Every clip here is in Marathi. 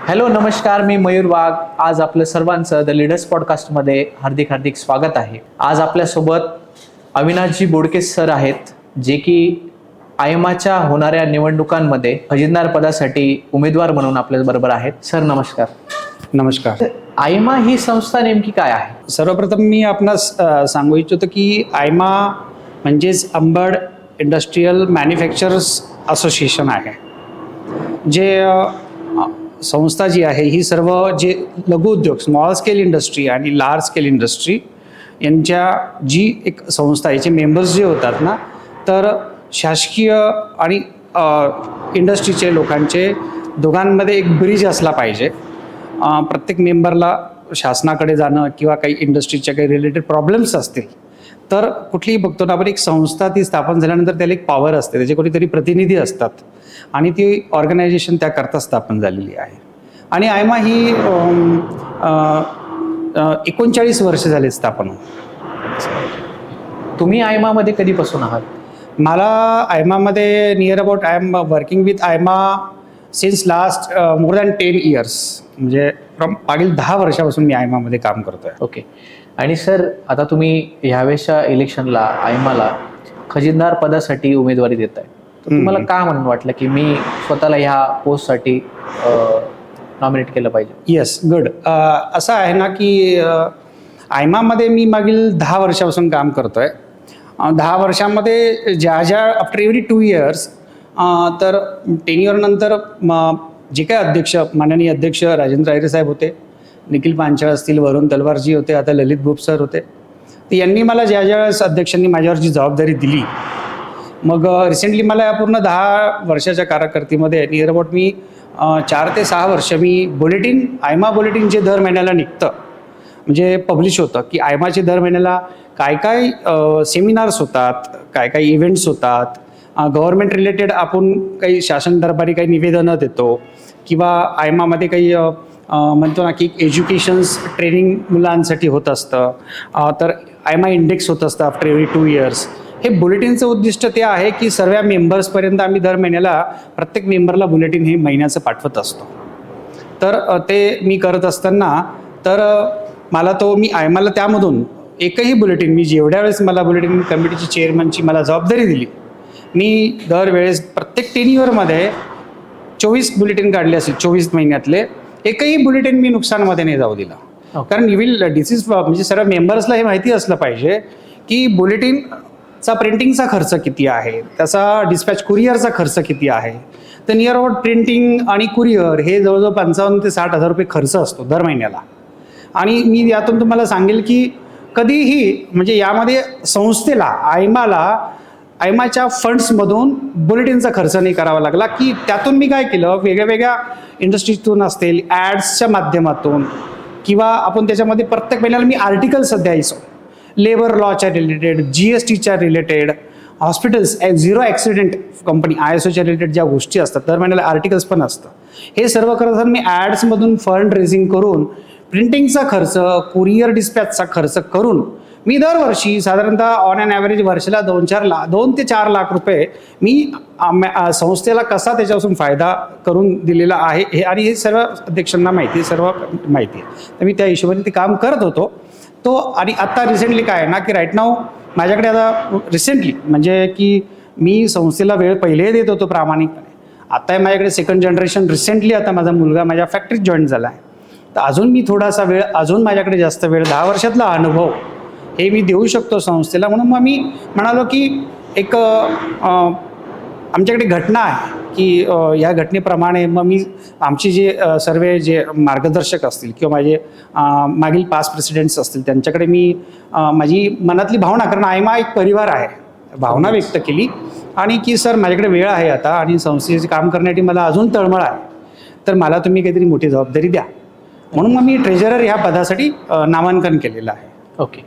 हॅलो नमस्कार, मी मयूर वाघ. आज आपलं सर्वांचं द लीडर्स पॉडकास्टमध्ये हार्दिक हार्दिक स्वागत आहे. आज आपल्यासोबत अविनाशजी बोडके सर आहेत, जे की आयमाच्या होणाऱ्या निवडणुकांमध्ये खजिनदार पदासाठी उमेदवार म्हणून आपल्या बरोबर आहेत. सर नमस्कार. नमस्कार. आयमा ही संस्था नेमकी काय आहे? सर्वप्रथम मी आपणास सांगू इच्छितो की आयमा म्हणजेच अंबड इंडस्ट्रीयल मॅन्युफॅक्चरर्स असोसिएशन आहे. जे संस्था जी आहे ही सर्व जे लघुउद्योग, स्मॉल स्केल इंडस्ट्री आणि लार्ज स्केल इंडस्ट्री यांच्या जी एक संस्था, याचे मेंबर्स जे होतात ना, तर शासकीय आणि इंडस्ट्रीचे लोकांचे दोघांमध्ये एक ब्रिज असला पाहिजे. प्रत्येक मेंबरला शासनाकडे जाणं किंवा काही इंडस्ट्रीच्या काही रिलेटेड प्रॉब्लेम्स असतील तर कुठलीही बघतो ना आपण, एक संस्था ती स्थापन झाल्यानंतर त्याला एक पॉवर असते, त्याचे कोणीतरी प्रतिनिधी असतात आणि ती ऑर्गनायझेशन त्याकरता स्थापन झालेली आहे. आणि आयमा ही 39 वर्ष झाली स्थापन. तुम्ही आयमामध्ये कधीपासून आहात? मला आयमामध्ये near about I am working with IMA since last more than 10 years, म्हणजे मागील 10 वर्षापासून मी आयमामध्ये काम करतोय. ओके. आणि सर, आता तुम्ही ह्यावेळेसच्या इलेक्शनला आयमाला खजिनदार पदासाठी उमेदवारी देत आहे, तर तुम्हाला का म्हणून वाटलं की मी स्वतःला ह्या पोस्टसाठी नॉमिनेट केलं पाहिजे? Yes, good. असं आहे ना की आयमामध्ये मी मागील 10 वर्षापासून काम करतोय. 10 वर्षामध्ये ज्या आफ्टर एव्हरी 2 इयर्स, तर 10 इयरनंतर जे काय अध्यक्ष, माननीय अध्यक्ष राजेंद्र आहिरे साहेब होते, निखिल पांचाळ असतील, वरुण तलवारजी होते, आता ललित भोप सर होते. तर यांनी मला ज्या वेळेस अध्यक्षांनी माझ्यावर जी जबाबदारी दिली, मग रिसेंटली मला या पूर्ण 10 वर्षाच्या कारकिर्दीमध्ये नियर अबाउट मी 4 ते 6 वर्ष मी बुलेटिन, आयमा बुलेटिन जे दर महिन्याला निघतं, म्हणजे पब्लिश होतं की आयमाचे दर महिन्याला काय काय सेमिनार्स होतात, काय काय इव्हेंट्स होतात, गव्हर्नमेंट रिलेटेड आपण काही शासन दरबारी काही निवेदनं देतो, किंवा आयमामध्ये काही म्हणतो ना की एज्युकेशन्स ट्रेनिंग मुलांसाठी होत असतं, तर आयमा इंडेक्स होत असतं आफ्टर एव्हरी 2 इयर्स. हे बुलेटिनचं उद्दिष्ट ते आहे की सर्व मेंबर्सपर्यंत आम्ही दर महिन्याला प्रत्येक मेंबरला बुलेटिन हे महिन्याचं पाठवत असतो. तर ते मी करत असताना तर मी आयमाला त्यामधून एकही बुलेटिन, मी जेवढ्या वेळेस मला बुलेटिन कमिटीची चेअरमनची मला जबाबदारी दिली, मी दरवेळेस प्रत्येक 10 इयरमध्ये 24 बुलेटिन काढले असेल, 24 महिन्यातले एकही बुलेटिन मी नुकसानमध्ये नाही जाऊ दिला. कारण म्हणजे सर्व मेंबर्सला हे माहिती असलं पाहिजे की बुलेटिनचा प्रिंटिंगचा खर्च किती आहे, त्याचा डिस्पॅच कुरिअरचा खर्च किती आहे. तर नियर अबाउट प्रिंटिंग आणि कुरिअर हे जवळजवळ 55,000 ते 60,000 रुपये खर्च असतो दर महिन्याला. आणि मी यातून तुम्हाला सांगेल की कधीही म्हणजे यामध्ये संस्थेला, आयमाच्या फंड्समधून बुलेटिनचा खर्च नाही करावा लागला. की त्यातून मी काय केलं, वेगळ्या इंडस्ट्रीतून असतील, ॲड्सच्या माध्यमातून, किंवा आपण त्याच्यामध्ये प्रत्येक महिन्याला मी आर्टिकल्स द्यायचो, लेबर लॉच्या रिलेटेड, GSTच्या related, hospitals, zero accident company, ISOच्या रिलेटेड ज्या गोष्टी असतात, दर महिन्याला आर्टिकल्स पण असतं. हे सर्व करत असताना मी ॲड्समधून फंड रेझिंग करून प्रिंटिंगचा खर्च, कुरिअर डिस्पॅचचा खर्च करून मी दरवर्षी साधारणतः ऑन ॲन ॲव्हरेज वर्षाला 2 ते 4 लाख रुपये मी संस्थेला कसा त्याच्यापासून फायदा करून दिलेला आहे हे, आणि हे सर्व अध्यक्षांना माहिती, सर्व माहिती आहे. तर मी त्या हिशोबाने ते काम करत होतो. आणि आत्ता रिसेंटली काय आहे ना की राईट नाव माझ्याकडे आता रिसेंटली, म्हणजे की मी संस्थेला वेळ पहिलेही देत होतो प्रामाणिकपणे, आता माझ्याकडे 2nd जनरेशन रिसेंटली, आता माझा मुलगा माझ्या फॅक्टरीत जॉईन झाला आहे. तर अजून मी थोडासा वेळ, अजून माझ्याकडे जास्त वेळ, 10 वर्षातला अनुभव हे मी देऊ शकतो संस्थेला. म्हणून मग मी म्हणालो की एक आमच्याकडे घटना आहे की या घटनेप्रमाणे मग मी आमची सर्व जे मार्गदर्शक असतील किंवा माझे मागील पास्ट प्रेसिडेंट्स असतील त्यांच्याकडे मी माझी मनातली भावना, कारण आयमा एक परिवार आहे, भावना व्यक्त केली. आणि की सर माझ्याकडे वेळ आहे आता आणि संस्थेचे काम करण्यासाठी मला अजून तळमळ आहे, तर मला तुम्ही काहीतरी मोठी जबाबदारी द्या. म्हणून मग मी ट्रेझरर ह्या पदासाठी नामांकन केलेलं आहे. ओके.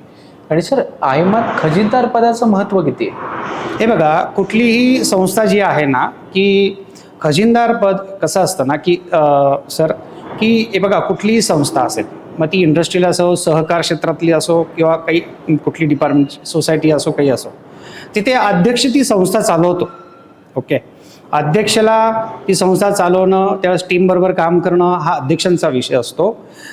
आणि सर, आयमात खजिनदार पदाचं महत्त्व किती आहे? हे बघा, कुठलीही संस्था जी आहे ना की खजिनदार पद कसं असतं ना की सर, की हे बघा, कुठलीही संस्था असेल, मग ती इंडस्ट्रीला असो, सहकार क्षेत्रातली असो, किंवा काही कुठली डिपार्टमेंट, सोसायटी असो, काही असो, तिथे अध्यक्ष ती संस्था चालवतो. ओके. अध्यक्षाला ती संस्था चालवणं, त्यावेळेस टीमबरोबर काम करणं हा अध्यक्षांचा विषय असतो.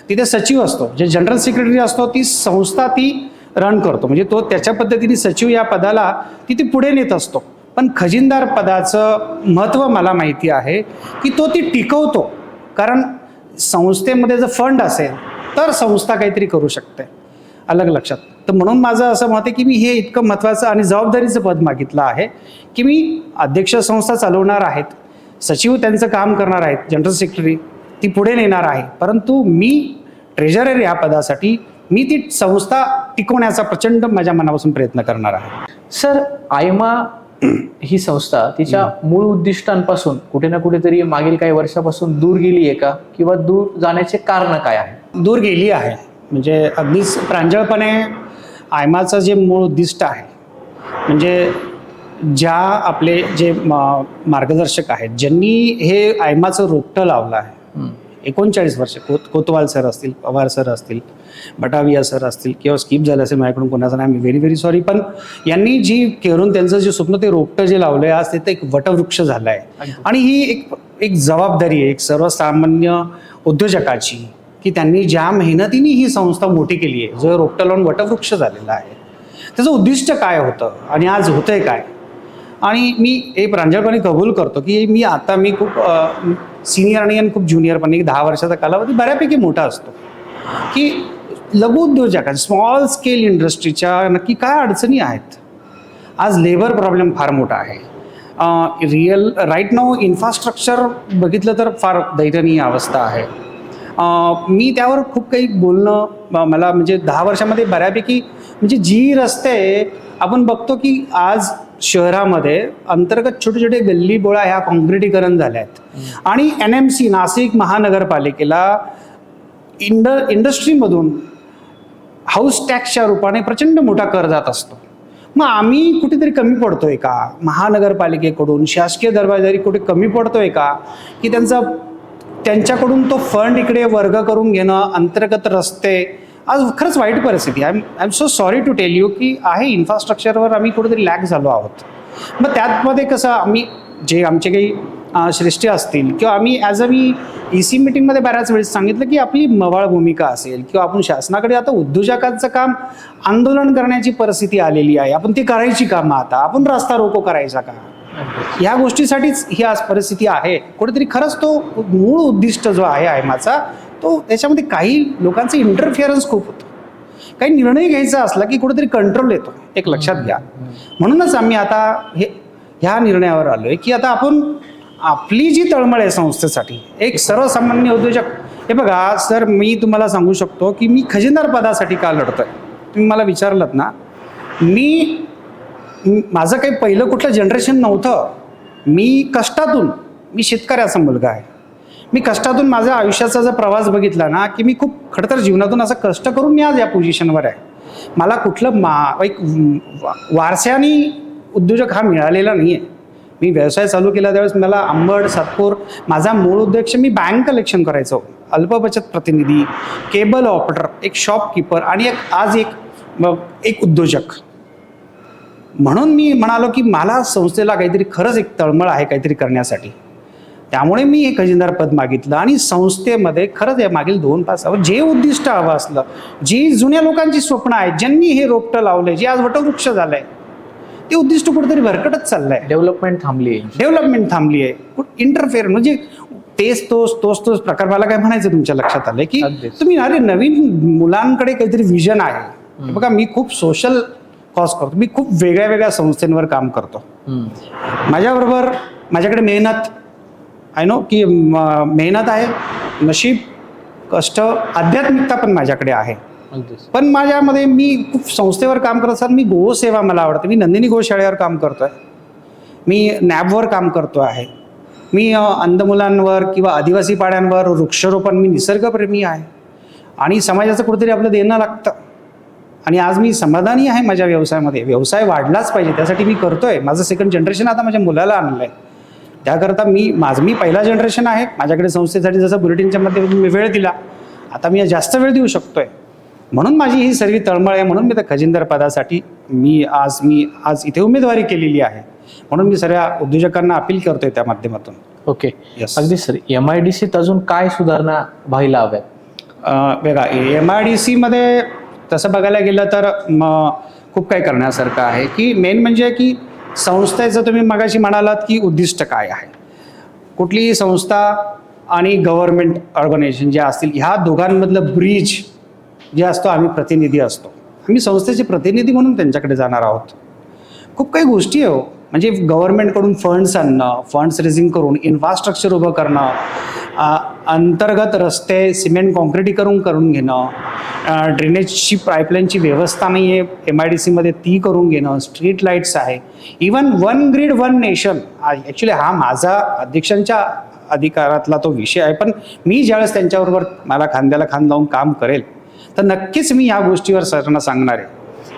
तिथे सचिव असतो, जे जनरल सेक्रेटरी असतो, ती संस्था ती रन करतो, म्हणजे तो त्याच्या पद्धतीने सचिव या पदाला ती पुढे नेत असतो. पण खजिनदार पदाचं महत्त्व मला माहिती आहे की तो ती टिकवतो, कारण संस्थेमध्ये जर फंड असेल तर संस्था काहीतरी करू शकते. अलग लक्षात. तर म्हणून माझं असं मत आहे की मी हे इतकं महत्त्वाचं आणि जबाबदारीचं पद मागितलं आहे की मी अध्यक्ष संस्था चालवणार आहेत, सचिव त्यांचं काम करणार आहेत, जनरल सेक्रेटरी ती पुढे नेणार आहे, परंतु मी ट्रेझरर या पदासाठी मी ती संस्था टिकवण्याचा प्रचंड माझ्या मनापासून प्रयत्न करणार आहे. सर, आयमा ही संस्था तिच्या मूळ उद्दिष्टांपासून कुठे ना कुठेतरी मागील काही वर्षापासून दूर गेली आहे का, किंवा दूर जाण्याचे कारण काय आहे? दूर गेली आहे, म्हणजे अगदीच प्रांजळपणे आयमाचं जे मूळ उद्दिष्ट आहे, म्हणजे ज्या आपले जे मार्गदर्शक आहेत, ज्यांनी हे आयमाचं रोपटं लावलं आहे 39 वर्ष, कोतवाल सर असतील, पवार सर असतील, बटाविया सर असतील, किंवा स्किप झालं असेल माझ्याकडून कोणाचं नाही, मी व्हेरी व्हेरी सॉरी, पण यांनी जी करून त्यांचं जे स्वप्न ते रोपटं जे लावलं आहे आज ते एक वटवृक्ष झालं आहे. आणि ही एक जबाबदारी आहे एक सर्वसामान्य उद्योजकाची की त्यांनी ज्या मेहनतीने ही संस्था मोठी केली आहे, जो रोपटं लावून वटवृक्ष झालेला आहे, त्याचं उद्दिष्ट काय होतं आणि आज होतंय काय. आणि मी हे प्रांजळपणे कबूल करतो की मी खूप सिनियर आणि खूप ज्युनियर पण 10 वर्षाचा कालावधी बऱ्यापैकी मोठा असतो की लघु उद्योजक स्मॉल स्केल इंडस्ट्रीच्या नक्की काय अडचणी आहेत. आज लेबर प्रॉब्लेम फार मोठा आहे. राईट नाऊ इन्फ्रास्ट्रक्चर बघितलं तर फार दैननीय अवस्था आहे. मी त्यावर खूप काही बोलणं मला म्हणजे 10 वर्षामध्ये बऱ्यापैकी म्हणजे जी रस्ते आपण बघतो की आज शहरामध्ये अंतर्गत छोटे छोटे गल्ली बोळा ह्या काँक्रिटीकरण झाल्या आहेत आणि NMC नाशिक महानगरपालिकेला इंडस्ट्रीमधून हाऊस टॅक्सच्या रूपाने प्रचंड मोठा कर जात असतो. मग आम्ही कुठेतरी कमी पडतोय का? महानगरपालिकेकडून शासकीय दरबारदारी कुठे कमी पडतोय का की त्यांच्याकडून तो फंड इकडे वर्ग करून घेणं, अंतर्गत रस्ते, आज खरंच वाईट परिस्थिती. I am so sorry to tell you की आहे इन्फ्रास्ट्रक्चरवर आम्ही कुठेतरी लॅक झालो आहोत. मग त्यामध्ये कसं आम्ही जे आमचे काही श्रेष्ठी असतील किंवा आम्ही मी EC मिटिंगमध्ये बऱ्याच वेळेस सांगितलं की आपली मवाळ भूमिका असेल किंवा आपण शासनाकडे आता उद्योजकांचं काम आंदोलन करण्याची परिस्थिती आलेली आहे, आपण ती करायची का? मग आता आपण रस्ता रोको करायचा का? ह्या गोष्टीसाठीच ही आज परिस्थिती आहे. कुठेतरी खरंच तो मूळ उद्दिष्ट जो आहे आयमाचा तो त्याच्यामध्ये काही लोकांचं इंटरफिअरन्स खूप होतं. काही निर्णय घ्यायचा असला की कुठेतरी कंट्रोल येतो, एक लक्षात घ्या. म्हणूनच आम्ही आता ह्या निर्णयावर आलोय की आता आपण आपली जी तळमळ आहे संस्थेसाठी एक सर्वसामान्य उद्योजक. हे बघा सर, मी तुम्हाला सांगू शकतो की मी खजिनदार पदासाठी का लढतोय. तुम्ही मला विचारलत ना, माझं काही पहिलं कुठलं जनरेशन नव्हतं. मी शेतकऱ्याचा मुलगा आहे. मी कष्टातून माझ्या आयुष्याचा जर प्रवास बघितला ना की मी खूप खडतर जीवनातून असं कष्ट करून मी आज या पोझिशनवर आहे. मला कुठलं एक वारशाने उद्योजक हा मिळालेला नाही आहे. मी व्यवसाय चालू केला त्यावेळेस मला अंबड, सातपूर, माझा मूळ उद्देश मी बँक कलेक्शन करायचो, अल्प बचत प्रतिनिधी, केबल ऑपरेटर, एक शॉपकीपर आणि आज एक उद्योजक. म्हणून मी म्हणालो की मला संस्थेला काहीतरी खरंच एक तळमळ आहे काहीतरी करण्यासाठी. त्यामुळे मी हे खजिनदार पद मागितलं आणि संस्थेमध्ये खरंच या मागील 2 तासावर जे उद्दिष्ट हवं असलं, जी जुन्या लोकांची स्वप्न आहेत, ज्यांनी हे रोपटं लावलंय, जे आज वटवृक्ष झालंय, ते उद्दिष्ट कुठेतरी भरकटत चाललंय. डेव्हलपमेंट थांबली आहे. इंटरफेअर म्हणजे तोच प्रकार. मला काय म्हणायचं तुमच्या लक्षात आलंय की तुम्ही नवीन मुलांकडे काहीतरी विजन आहे. बघा, मी खूप सोशल कॉज करतो, मी खूप वेगळ्या संस्थांवर काम करतो. माझ्याबरोबर माझ्याकडे मेहनत की मेहनत आहे, नशीब, कष्ट, आध्यात्मिकता पण माझ्याकडे आहे. पण माझ्यामध्ये मी खूप संस्थेवर काम करत असताना मी गोसेवा मला आवडते. मी नंदिनी गोशाळेवर काम करतोय, मी नॅबवर काम करतो आहे, मी अंध मुलांवर किंवा आदिवासी पाड्यांवर वृक्षारोपण, मी निसर्गप्रेमी आहे आणि समाजाचं कुठेतरी आपलं देणं लागतं. आणि आज मी समाधानी आहे माझ्या व्यवसायामध्ये. व्यवसाय वाढलाच पाहिजे त्यासाठी मी करतोय. माझं 2nd जनरेशन आता माझ्या मुलाला आणलंय. त्याकरता मी पहिला जनरेशन आहे. माझ्याकडे संस्थेसाठी जसं बुलेटिनच्या माध्यमातून मी वेळ दिला, आता मी जास्त वेळ देऊ शकतोय. म्हणून माझी ही सर्व तळमळ आहे. म्हणून मी त्या खजिनदार पदासाठी मी आज इथे उमेदवारी केलेली आहे. म्हणून मी सर्व उद्योजकांना अपील करतोय त्या माध्यमातून. Okay, Yes. अगदी सर. MIDCत अजून काय सुधारणा व्हायला हव्यात? बघा, MIDC मध्ये तसं बघायला गेलं तर खूप काही करण्यासारखं आहे, की मेन म्हणजे की संस्थेचं तुम्ही मगाशी म्हणालात की उद्दिष्ट काय आहे. कुठलीही संस्था आणि गव्हर्नमेंट ऑर्गनायझेशन जे असतील ह्या दोघांमधलं ब्रिज जे असतो, आम्ही प्रतिनिधी असतो, आम्ही संस्थेचे प्रतिनिधी म्हणून त्यांच्याकडे जाणार आहोत. खूप काही गोष्टी आहे म्हणजे गव्हर्नमेंटकडून फंड्स आणणं, फंड्स रेझिंग करून इन्फ्रास्ट्रक्चर उभं करणं, अंतर्गत रस्ते सिमेंट कॉन्क्रिटीकरण करून घेणं, ड्रेनेजची पाईपलाईनची व्यवस्था नाही आहे MIDCमध्ये ती करून घेणं, स्ट्रीट लाईट्स आहे, even one grid one nation. Actually हा माझा अध्यक्षांच्या अधिकारातला तो विषय आहे, पण मी ज्यावेळेस त्यांच्याबरोबर मला खांद्याला खांद लावून काम करेल तर नक्कीच मी या गोष्टीवर सरांना सांगणार आहे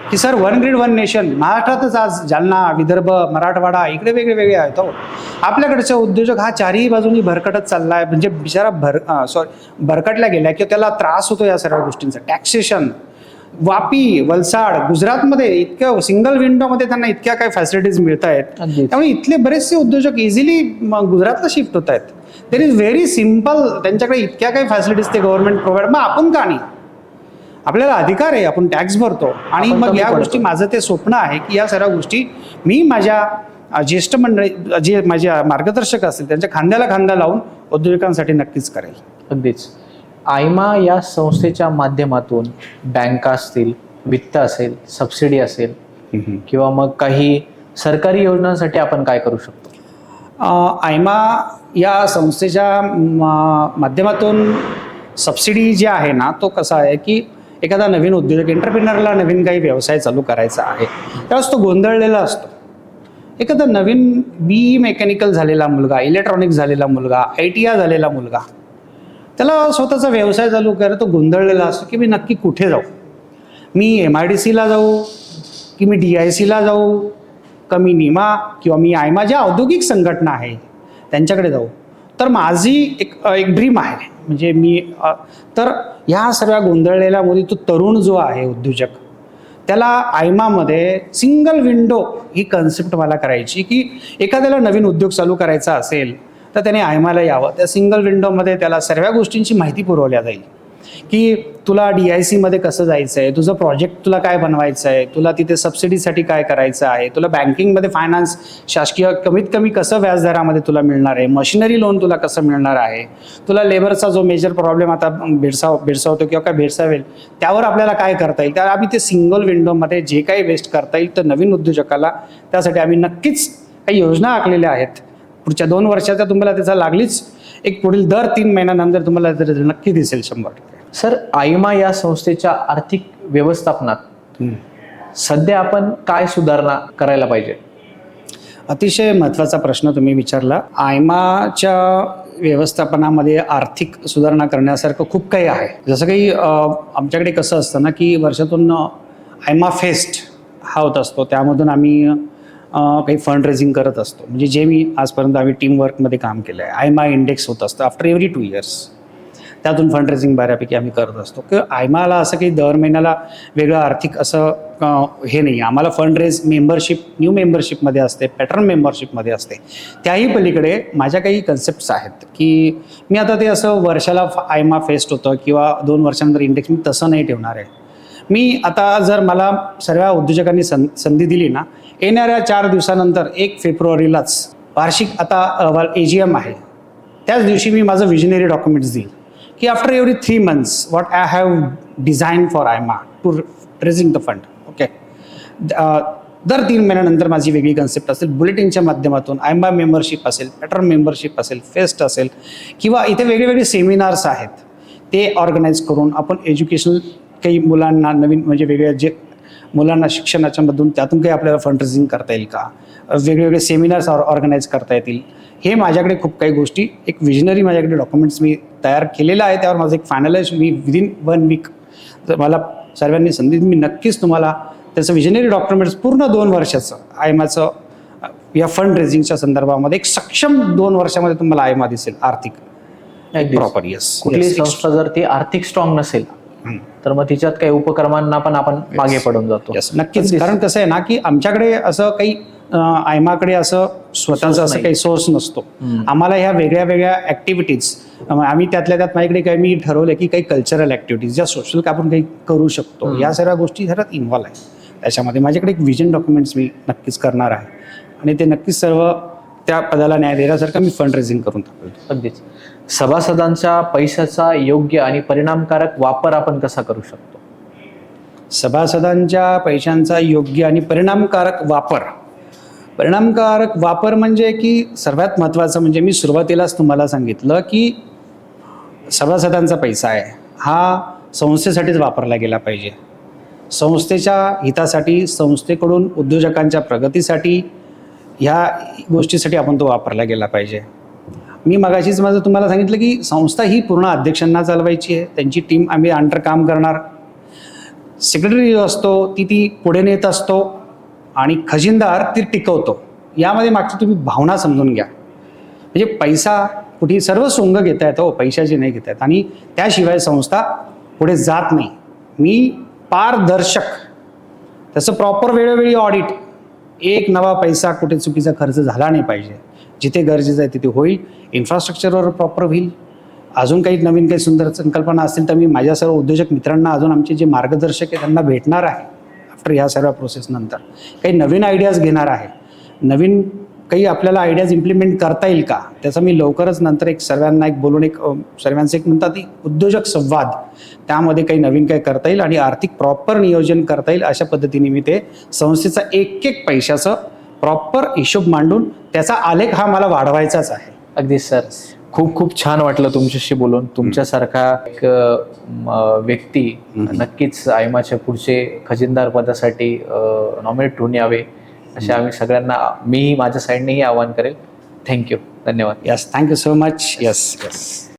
की sir, one grid one nation महाराष्ट्रातच आज जालना, विदर्भ, मराठवाडा इकडे वेगळे आहेत. आपल्याकडचे उद्योजक हा चारही बाजूनी भरकटत चालला आहे. म्हणजे बिचारा भरकटला गेला किंवा त्याला त्रास होतो या सर्व गोष्टींचा. टॅक्सेशन, वापी, वलसाड, गुजरातमध्ये इतक्या सिंगल विंडोमध्ये त्यांना इतक्या काही फॅसिलिटीज मिळत आहेत. त्यामुळे इथले बरेचसे उद्योजक इझिली गुजरातला शिफ्ट होत आहेत. There is very simple. त्यांच्याकडे इतक्या काही फॅसिलिटीज ते गव्हर्नमेंट प्रोव्हाइड. मग आपण का नाही? आपल्याला अधिकार आहे, आपण टॅक्स भरतो. आणि मग या गोष्टी, माझं ते स्वप्न आहे की या सर्व गोष्टी मी माझ्या ज्येष्ठ मंडळी जे माझे मार्गदर्शक असतील त्यांच्या खांद्याला खांदा लावून उद्योजकांसाठी नक्कीच करेल. अगदीच. आयमा या संस्थेच्या माध्यमातून बँका असतील, वित्त असेल, सबसिडी असेल किंवा मग काही सरकारी योजनांसाठी आपण काय करू शकतो? आयमा या संस्थेच्या माध्यमातून सबसिडी जी आहे ना, तो कसा आहे की एखादा नवीन उद्योजक, एंटरप्रिनरला नवीन काही व्यवसाय चालू करायचा आहे त्यावेळेस तो गोंधळलेला असतो. एखादा नवीन BE मेकॅनिकल झालेला मुलगा, इलेक्ट्रॉनिक्स झालेला मुलगा, ITI झालेला मुलगा, त्याला स्वतःचा व्यवसाय चालू करायला तो गोंधळलेला असतो की मी नक्की कुठे जाऊ. मी MIDCला जाऊ की मी DICला जाऊ का मी निमा किंवा मी आयमा ज्या औद्योगिक संघटना आहे त्यांच्याकडे जाऊ. तर माझी एक ड्रीम आहे, म्हणजे मी तर ह्या सर्व गोंधळलेल्या मुली तो तरुण जो आहे उद्योजक, त्याला आयमामध्ये सिंगल विंडो ही कन्सेप्ट मला करायची की एखाद्याला नवीन उद्योग चालू करायचा असेल तर त्याने आयमाला यावं. त्या सिंगल विंडोमध्ये त्याला सर्व गोष्टींची माहिती पुरवल्या जाईल की तुला DICमध्ये कसं जायचं आहे, तुझं प्रोजेक्ट तुला काय बनवायचं आहे, तुला तिथे सबसिडीसाठी काय करायचं आहे, तुला बँकिंगमध्ये फायनान्स शासकीय कमीत कमी कसं व्याजदरामध्ये तुला मिळणार आहे, मशिनरी लोन तुला कसं मिळणार आहे, तुला लेबरचा जो मेजर प्रॉब्लेम आता भेडसावतो किंवा काय भेडसावेल त्यावर आपल्याला काय करता येईल. तर आम्ही ते सिंगल विंडोमध्ये जे काही वेस्ट करता येईल तर नवीन उद्योजकाला त्यासाठी आम्ही नक्कीच काही योजना आखलेल्या आहेत. पुढच्या 2 वर्षाचा तुम्हाला त्याचा लागलीच एक पुढील दर 3 महिन्यानंतर तुम्हाला नक्की दिसेल 100%. सर, आयमा या संस्थेच्या आर्थिक व्यवस्थापनात सध्या आपण काय सुधारणा करायला पाहिजे? अतिशय महत्त्वाचा प्रश्न तुम्ही विचारला. आयमाच्या व्यवस्थापनामध्ये आर्थिक सुधारणा करण्यासारखं खूप काही आहे. जसं काही आमच्याकडे कसं असतं ना की वर्षातून आयमा फेस्ट हा होत असतो, त्यामधून आम्ही काही फंड रेझिंग करत असतो. म्हणजे जे मी आजपर्यंत आम्ही टीमवर्कमध्ये काम केलं आहे. आयमा इंडेक्स होत असतं आफ्टर एव्हरी 2 इयर्स, त्यातून फंड रेझिंग बऱ्यापैकी आम्ही करत असतो. की आयमाला असं काही दर महिन्याला वेगळं आर्थिक असं हे नाही. आम्हाला फंड रेज मेंबरशिप न्यू मेंबरशिपमध्ये असते, पॅटर्न मेंबरशिपमध्ये असते. त्याही पलीकडे माझ्या काही कन्सेप्ट्स आहेत की मी आता ते असं वर्षाला आयमा फेस्ट होतं किंवा 2 वर्षानंतर इंडेक्स, मी तसं नाही ठेवणार आहे. मी आता जर मला सर्व उद्योजकांनी संधी दिली ना, येणाऱ्या 4 दिवसानंतर 1 फेब्रुवारीलाच वार्षिक आता AGM आहे, त्याच दिवशी मी माझं विजनरी डॉक्युमेंट्स देईल की after every 3 months what I have design for AIMA to raising the fund. Okay, दर 3 महिन्यानंतर माझी वेगळी कन्सेप्ट असेल. बुलेटिनच्या माध्यमातून आयमा मेंबरशिप असेल, पॅटर्न मेंबरशिप असेल, फेस्ट असेल किंवा इथे वेगवेगळे सेमिनार्स आहेत ते ऑर्गनाईज करून आपण एज्युकेशनल काही मुलांना नवीन म्हणजे वेगळ्या जे मुलांना शिक्षणाच्या मधून त्यातून काही आपल्याला फंड रेझिंग करता येईल का, वेगवेगळे सेमिनार्स ऑर्गनाईज करता येतील. हे माझ्याकडे खूप काही गोष्टी, एक विजनरी माझ्याकडे डॉक्युमेंट्स मी तयार केलेलं आहे. त्यावर माझं एक फायनलाइज मी विदिन 1 वीक, जर मला सर्वांनी संधी मी नक्कीच तुम्हाला त्याचं विजनरी डॉक्युमेंट्स पूर्ण 2 वर्षाचं आयमाचं या फंड रेझिंगच्या संदर्भामध्ये एक सक्षम 2 वर्षामध्ये तुम्हाला आयमा दिसेल आर्थिक प्रॉपर. येस, कुठली संस्था जर ती आर्थिक स्ट्रॉंग नसेल तर मग तिच्यात काही उपक्रमांना पण आपण मागे पडून जातो. नक्कीच. कारण कसं आहे ना की आमच्याकडे असं काही आयमाकडे असं स्वतःचं असं नाही. काही सोर्स नसतो. आम्हाला ह्या वेगळ्या वेगळ्या ॲक्टिव्हिटीज आम्ही त्यातल्या त्यात माझ्याकडे काही मी ठरवलं की काही कल्चरल ॲक्टिव्हिटीज ज्या सोशल आपण काही करू शकतो या सर्व गोष्टी घरात इन्व्हॉल्व आहे. त्याच्यामध्ये माझ्याकडे एक विजन डॉक्युमेंट्स मी नक्कीच करणार आहे आणि ते नक्कीच सर्व त्या पदाला न्याय देण्यासारखं मी फंड रेझिंग करून टाकतो. अगदीच. सभासदांच्या पैशाचा योग्य आणि परिणामकारक वापर आपण कसा करू शकतो? सभासदांच्या पैशांचा योग्य आणि परिणामकारक वापर म्हणजे की सर्वात महत्त्वाचं म्हणजे मी सुरुवातीलाच तुम्हाला सांगितलं की सभासदांचा पैसा आहे हा संस्थेसाठीच वापरला गेला पाहिजे. संस्थेच्या हितासाठी, संस्थेकडून उद्योजकांच्या प्रगतीसाठी, ह्या गोष्टीसाठी आपण तो वापरला गेला पाहिजे. मी मगाशीच माझं तुम्हाला सांगितलं की संस्था ही पूर्ण अध्यक्षांना चालवायची आहे. त्यांची टीम आम्ही अंडर काम करणार. सेक्रेटरी जो असतो ती पुढे नेत असतो आणि खजिनदार ती टिकवतो. यामध्ये मागची तुम्ही भावना समजून घ्या. म्हणजे पैसा कुठे सर्व सोंग घेता येतं, पैशाचे नाही घेता येत आणि त्याशिवाय संस्था पुढे जात नाही. मी पारदर्शक त्याचं प्रॉपर वेळोवेळी ऑडिट, एक नवा पैसा कुठे चुकीचा खर्च झाला नाही पाहिजे. जिथे गरजेचं आहे तिथे होईल. इन्फ्रास्ट्रक्चरवर प्रॉपर होईल. अजून काही नवीन काही सुंदर संकल्पना असतील तर मी माझ्या सर्व उद्योजक मित्रांना अजून आमचे जे मार्गदर्शक आहे त्यांना भेटणार आहे आफ्टर ह्या सर्व प्रोसेसनंतर. काही नवीन आयडियाज घेणार आहे. नवीन काही आपल्याला आयडियाज इम्प्लिमेंट करता येईल का त्याचा मी लवकरच नंतर एक सर्वांना एक बोलून एक सर्वांचं एक म्हणतात ती उद्योजक संवाद, त्यामध्ये काही नवीन काही करता येईल आणि आर्थिक प्रॉपर नियोजन करता येईल अशा पद्धतीने मी ते संस्थेचा एक एक पैशाचं प्रॉपर हिशोब मांडून त्याचा आलेख हा मला वाढवायचाच आहे. अगदी सर, खूप खूप छान वाटलं तुमच्याशी बोलून. तुमच्यासारखा एक व्यक्ती नक्कीच आयमाच्या पुढचे खजिनदार पदासाठी नॉमिनेट होऊन यावे असे आम्ही सगळ्यांना, मी माझ्या साईडनेही आवाहन करेल. थँक्यू, धन्यवाद. Yes, thank you so much. Yes.